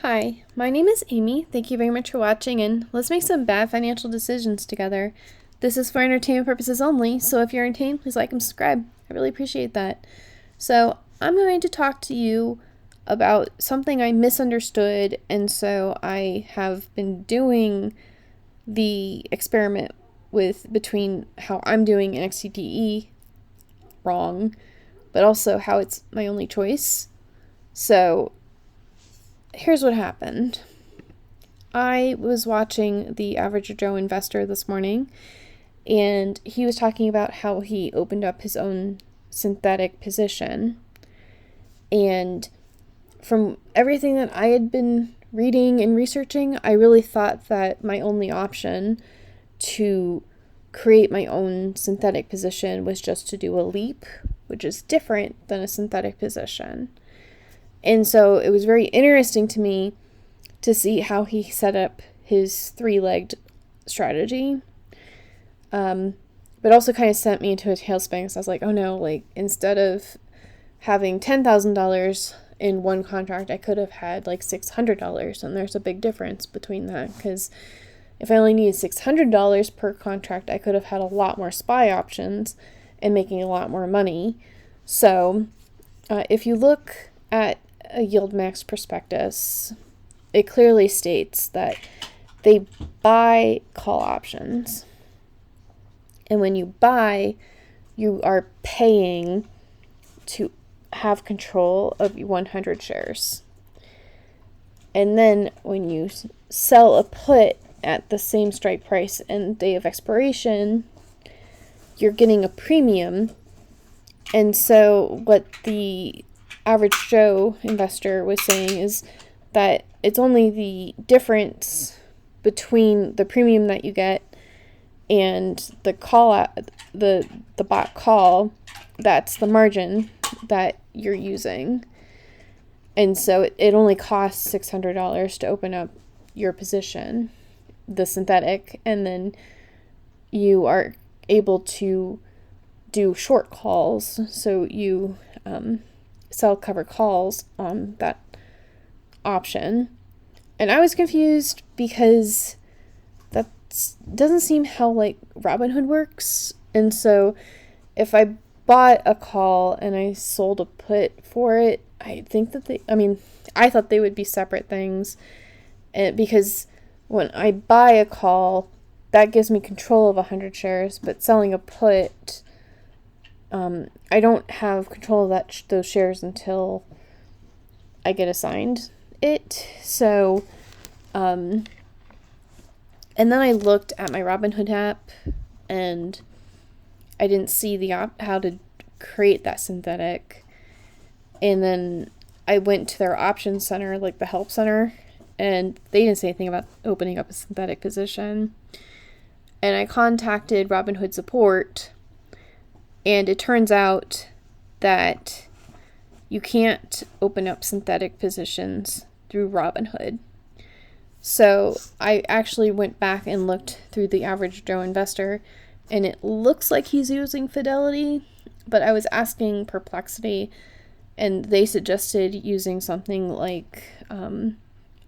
Hi, my name is Amy. Thank you very much for watching, and let's make some bad financial decisions together. This is for entertainment purposes only, so if you're entertained, please like and subscribe. I really appreciate that. So, I'm going to talk to you about something I misunderstood, and so I have been doing the experiment with between how I'm doing an XCTE wrong, but also how it's my only choice. So, here's what happened. I was watching the Average Joe Investor this morning, and he was talking about how he opened up his own synthetic position. And from everything that I had been reading and researching, I really thought that my only option to create my own synthetic position was just to do a leap, which is different than a synthetic position. And so it was very interesting to me to see how he set up his three-legged strategy. But also kind of sent me into a tailspin because I was like, oh no, like instead of having $10,000 in one contract, I could have had like $600. And there's a big difference between that because if I only needed $600 per contract, I could have had a lot more SPY options and making a lot more money. So if you look at a YieldMax prospectus, it clearly states that they buy call options. And when you buy, you are paying to have control of 100 shares. And then when you sell a put at the same strike price and day of expiration, you're getting a premium. And so what the Average Joe investor was saying is that it's only the difference between the premium that you get and the call the bot call, that's the margin that you're using. And so it only costs $600 to open up your position, the synthetic, and then you are able to do short calls. So you sell cover calls on that option. And I was confused because that doesn't seem how like Robinhood works. And so if I bought a call and I sold a put for it, I thought they would be separate things. Because when I buy a call, that gives me control of 100 shares, but selling a put, I don't have control of those shares until I get assigned it. So, and then I looked at my Robinhood app, and I didn't see how to create that synthetic. And then I went to their options center, like the help center, and they didn't say anything about opening up a synthetic position. And I contacted Robinhood support, and it turns out that you can't open up synthetic positions through Robinhood. So I actually went back and looked through the Average Joe Investor, and it looks like he's using Fidelity, but I was asking Perplexity, and they suggested using something like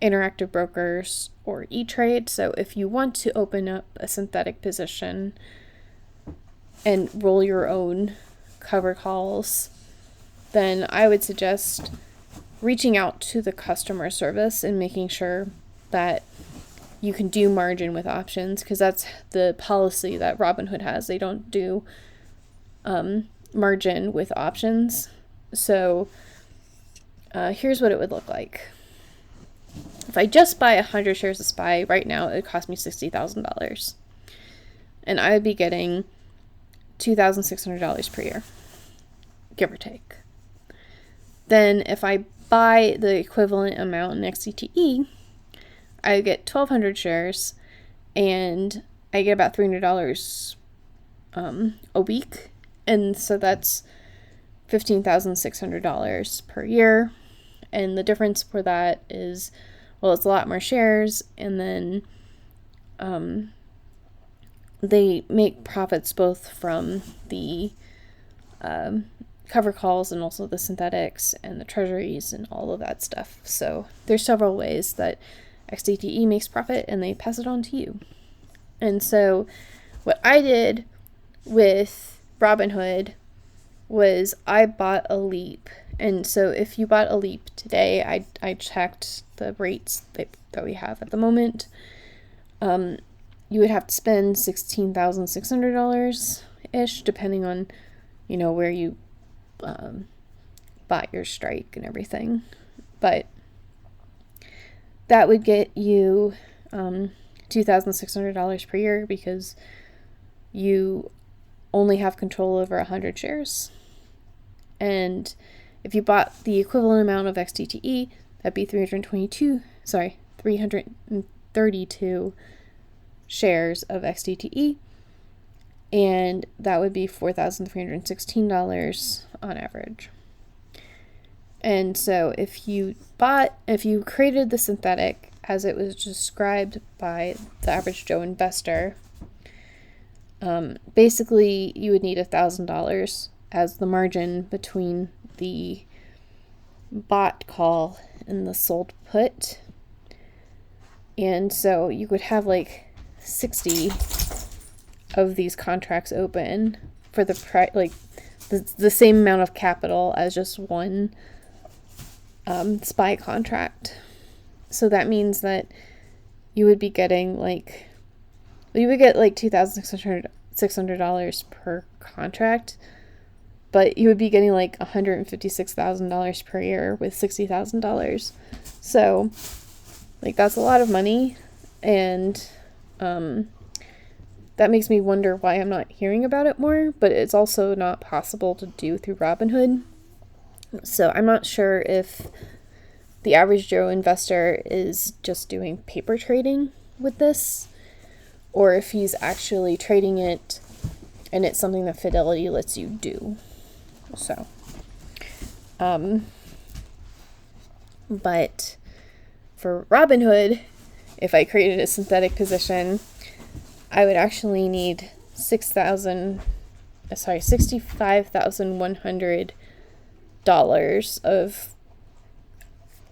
Interactive Brokers or E-Trade. So if you want to open up a synthetic position and roll your own cover calls, then I would suggest reaching out to the customer service and making sure that you can do margin with options, because that's the policy that Robinhood has. They don't do margin with options. So here's what it would look like. If I just buy 100 shares of SPY right now, it would cost me $60,000. And I would be getting $2,600 per year, give or take. Then if I buy the equivalent amount in XCTE, I get 1,200 shares, and I get about $300 a week. And so that's $15,600 per year. And the difference for that is, well, it's a lot more shares, and then they make profits both from the cover calls and also the synthetics and the treasuries and all of that stuff. So there's several ways that XDTE makes profit and they pass it on to you. And so what I did with Robinhood was I bought a LEAP. And so if you bought a LEAP today, I checked the rates that we have at the moment. You would have to spend $16,600-ish, depending on, where you bought your strike and everything. But that would get you $2,600 per year because you only have control over 100 shares. And if you bought the equivalent amount of XDTE, that'd be 332 shares of XDTE, and that would be $4,316 on average. And so if you created the synthetic as it was described by the average Joe investor, basically you would need $1,000 as the margin between the bought call and the sold put. And so you would have like 60 of these contracts open for the the same amount of capital as just one SPY contract. So that means that you would be getting $2,600 per contract, but you would be getting like $156,000 per year with $60,000. So that's a lot of money, and that makes me wonder why I'm not hearing about it more, but it's also not possible to do through Robinhood. So I'm not sure if the average Joe investor is just doing paper trading with this, or if he's actually trading it and it's something that Fidelity lets you do. So, but for Robinhood, if I created a synthetic position, I would actually need $65,100 of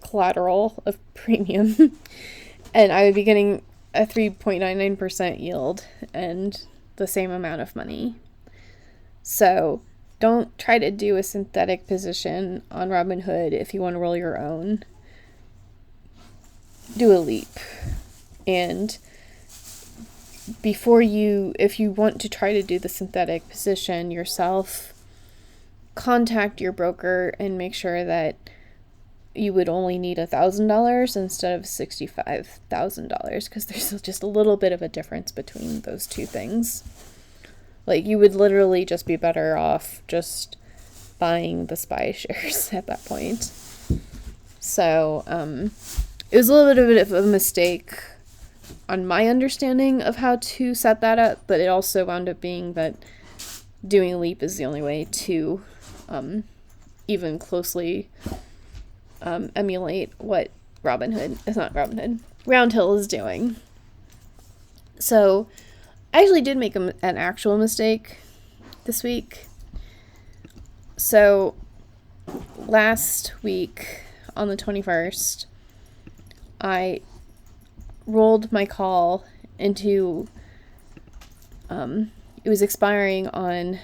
collateral of premium, and I would be getting a 3.99% yield and the same amount of money. So don't try to do a synthetic position on Robinhood if you want to roll your own. Do a LEAP. And if you want to try to do the synthetic position yourself, contact your broker and make sure that you would only need $1,000 instead of $65,000, because there's just a little bit of a difference between those two things. You would literally just be better off just buying the SPY shares at that point. So, it was a little bit of a mistake on my understanding of how to set that up, but it also wound up being that doing a LEAP is the only way to even closely emulate what Roundhill is doing. So I actually did make an actual mistake this week. So last week on the 21st, I rolled my call into, it was expiring on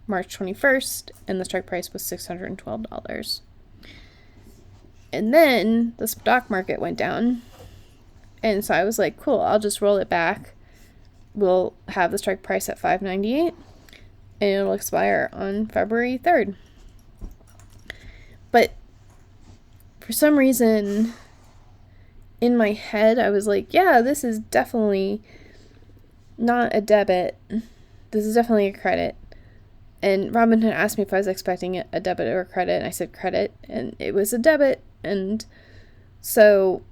March 21st, and the strike price was $612. And then the stock market went down, and so I was like, cool, I'll just roll it back. We'll have the strike price at $5.98, and it'll expire on February 3rd. But for some reason, in my head, I was like, yeah, this is definitely not a debit. This is definitely a credit. And Robinhood asked me if I was expecting a debit or a credit, and I said credit, and it was a debit. And so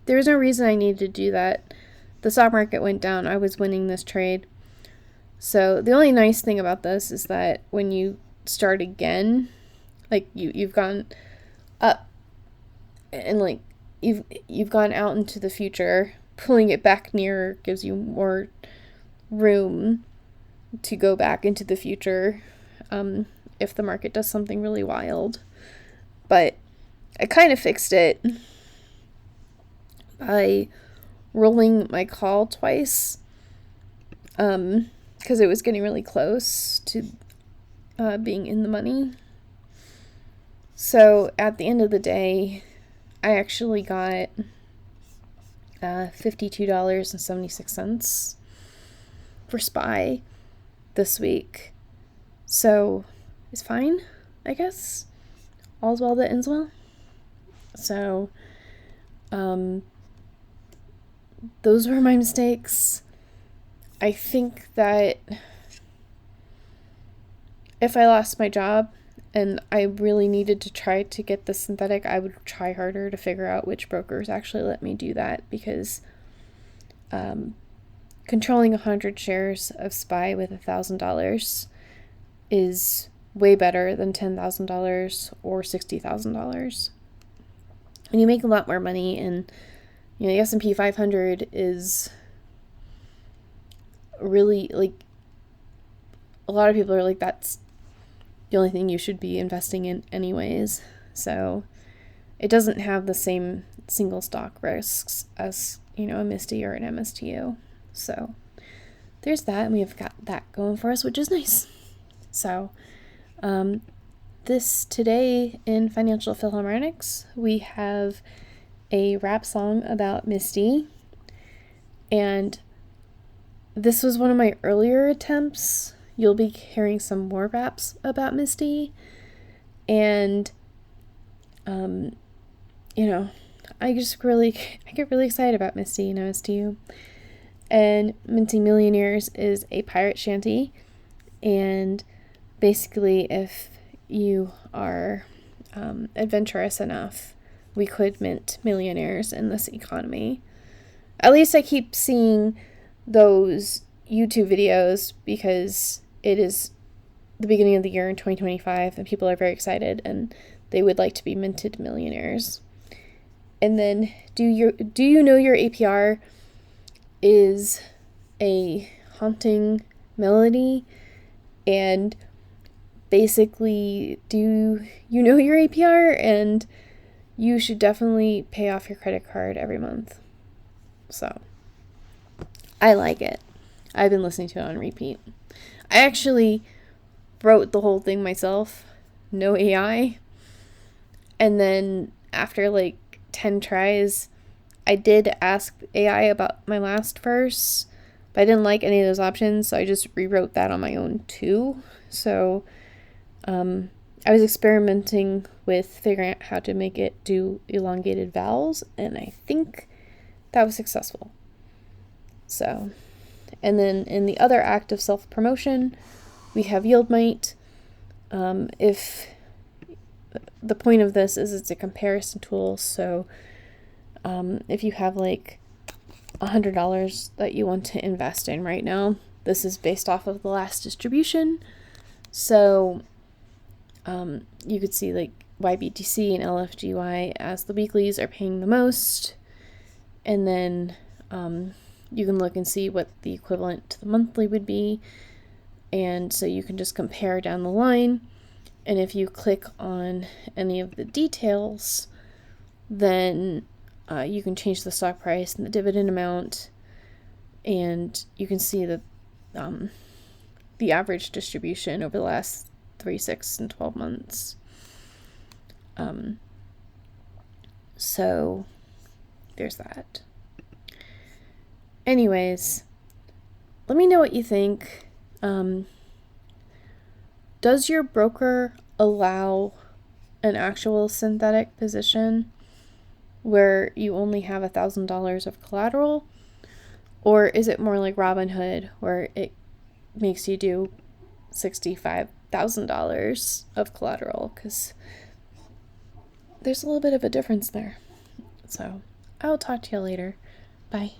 there was no reason I needed to do that. The stock market went down. I was winning this trade. So the only nice thing about this is that when you start again, you've gone up and you've gone out into the future, pulling it back nearer gives you more room to go back into the future. if the market does something really wild. But I kind of fixed it by rolling my call twice, because it was getting really close to being in the money. So at the end of the day, I actually got $52.76 for SPY this week. So it's fine, I guess. All's well that ends well. So those were my mistakes. I think that if I lost my job and I really needed to try to get the synthetic, I would try harder to figure out which brokers actually let me do that, because controlling 100 shares of SPY with $1,000 is way better than $10,000 or $60,000. And you make a lot more money, and the S&P 500 is really, like, a lot of people are like, that's the only thing you should be investing in anyways. So it doesn't have the same single stock risks as, a MSTY or an MSTU. So there's that, and we've got that going for us, which is nice. So this today in Financial Philharmonics, we have a rap song about MSTY, and this was one of my earlier attempts. You'll be hearing some more raps about MSTY, and I get really excited about MSTY and MSTU. And Minty Millionaires is a pirate shanty, and basically, if you are adventurous enough, we could mint millionaires in this economy. At least I keep seeing those YouTube videos, because it is the beginning of the year in 2025 and people are very excited and they would like to be minted millionaires. And then do you know your APR is a haunting melody, and basically, do you know your APR, and you should definitely pay off your credit card every month. So I like it. I've been listening to it on repeat. I actually wrote the whole thing myself, no AI. And then after like 10 tries, I did ask AI about my last verse, but I didn't like any of those options, so I just rewrote that on my own too. So I was experimenting with figuring out how to make it do elongated vowels, and I think that was successful. So, and then in the other act of self-promotion, we have YieldMax. If the point of this is it's a comparison tool, so if you have like $100 that you want to invest in right now, this is based off of the last distribution. So you could see like YBTC and LFGY as the weeklies are paying the most, and then you can look and see what the equivalent to the monthly would be, and so you can just compare down the line. And if you click on any of the details, then you can change the stock price and the dividend amount, and you can see the average distribution over the last 3, 6, and 12 months. So there's that. Anyways, let me know what you think. Does your broker allow an actual synthetic position where you only have $1,000 of collateral? Or is it more like Robinhood, where it makes you do $65,000 of collateral? Because there's a little bit of a difference there. So I'll talk to you later. Bye.